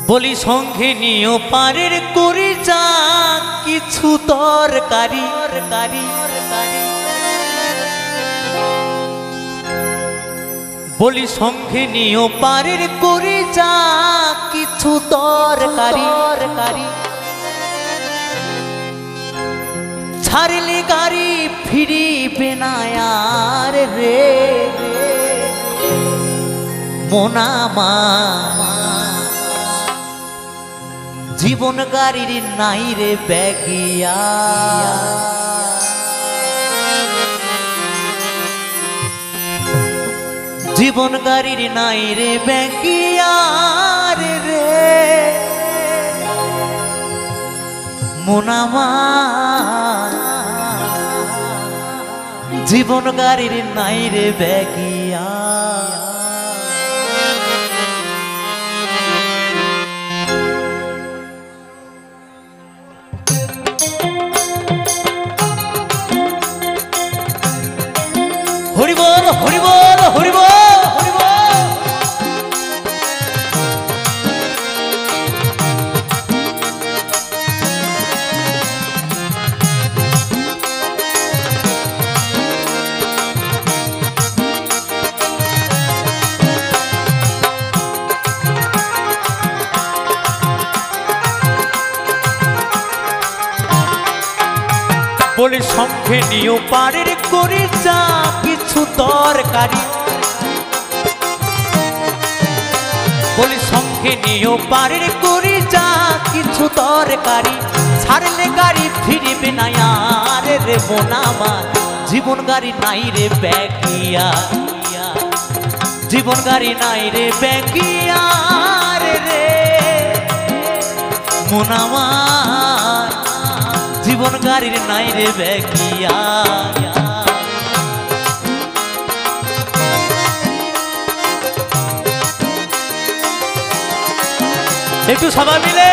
বলি সঙ্গে নিও পারের করে যা কিছু তরকারি, বলি সঙ্গে নিও পারের করে যা কিছু তরকারি, ছাড়লে গাড়ি ফিরিবে না আর রে মোনামা, জীবন গাড়ির নাই রে ব্যাগিয়া, জীবন গাড়ির নাই রে ব্যাগিয়া রে মোনামা, জীবন গাড়ির নাই রে ব্যাগিয়া। হরি বল হরি বল হরি বল হরি বল। বলি সঙ্গে নিও পারের করে যা কিছু তরকারি, বলি সঙ্গে নিও পারের করে যা কিছু তরকারি, ছাড়লে গাড়ি ফিরিবে না আর রে মোনামা, জীবন গাড়ি নাই রে ব্যাগিয়া, জীবন গাড়ি নাই রে ব্যাগিয়া রে মোনামা, জীবন গাড়ির নাই রে ব্যাগিয়া। একটু সবাই মিলে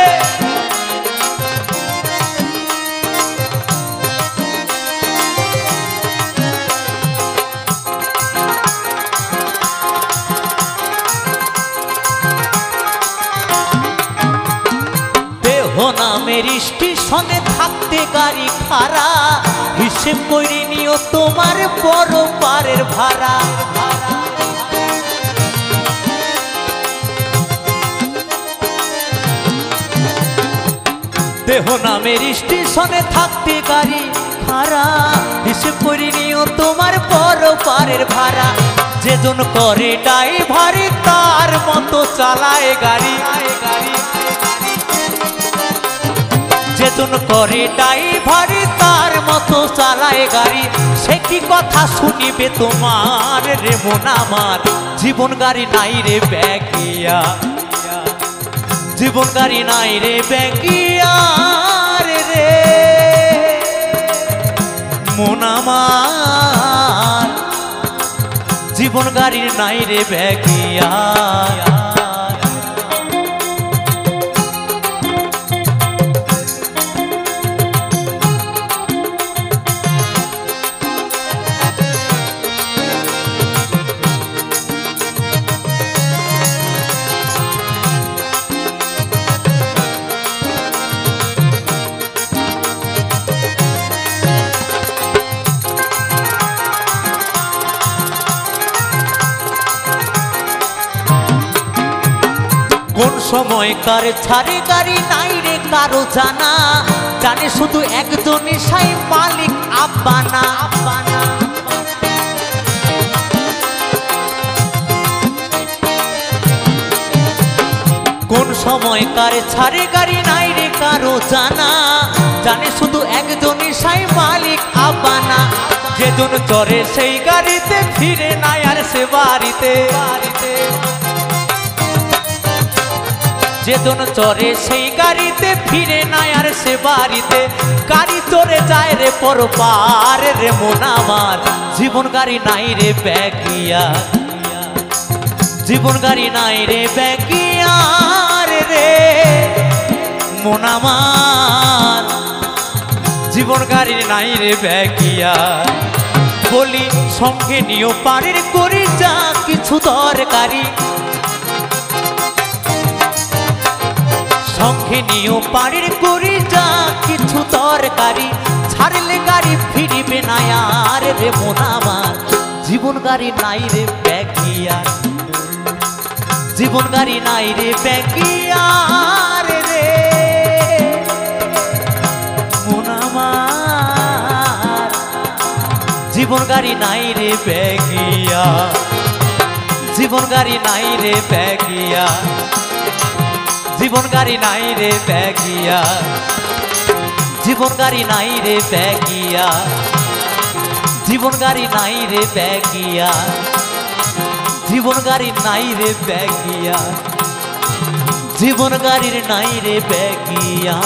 নামের স্টেশনে থাকতে গাড়ি খাড়া, হিসেব করে নিও তোমার বড় পারের ভাড়া, দেহ নামের স্টেশনে থাকতে গাড়ি খাড়া, হিসেব করে নিও তোমার বড় পারের ভাড়া, যেজন করে ড্রাইভারি তার মতো চালায় গাড়ি, যেজন করে ড্রাইভারি তার মতো চালায় গাড়ি, সে কি কথা শুনিবে তোমার রে মোনামার, জীবন গাড়ি নাই রে ব্যাগিয়া, জীবন গাড়ি নাই রে ব্যাগিয়া রে মোনামার, জীবন গাড়ির নাই রে ব্যাগিয়া। কোন সময় কার ছাড়ে গাড়ি নাই রে কারো জানা, জানে শুধু একজনই সাই মালিক আব্বানা, কোন সময় কার ছাড়ে গাড়ি নাই রে কারো জানা, জানে শুধু একজনই সাই মালিক আব্বানা, যেজন চড়ে সেই গাড়িতে ফিরে নাই আর সে বাড়িতে, যেজন চড়ে সেই গাড়িতে ফিরে নাই আর সে বাড়িতে, গাড়ি চড়ে যায় রে পরপার রে মোনামার, জীবন গাড়ি নাই রে ব্যাগিয়া, জীবন গাড়ি নাই রে ব্যাগিয়া রে মোনামার, জীবন গাড়ি নাই রে ব্যাগিয়া। বলি সঙ্গে নিও পারের করি যা কিছু দরকারি, সঙ্গে নিও পারের করি যা কিছু দরকারি। ছাড়লে গাড়ি ফিরিবে না আর রে মন আমার, জীবন গাড়ি নাই রে ব্যাগিয়ার, জীবন গাড়ি নাই রে ব্যাগিয়ার রে মন আমার, জীবন গাড়ি নাই রে ব্যাগিয়া, জীবন গাড়ি নাই রে ব্যাগিয়া, জীবন গাড়ি নাই রে ব্যাগিয়া, জীবন গাড়ি নাই রে ব্যাগিয়া, জীবন গাড়ি নাই রে ব্যাগিয়া, জীবন গাড়ি নাই রে ব্যাগিয়া, জীবন গাড়ির নাই রে ব্যাগিয়া।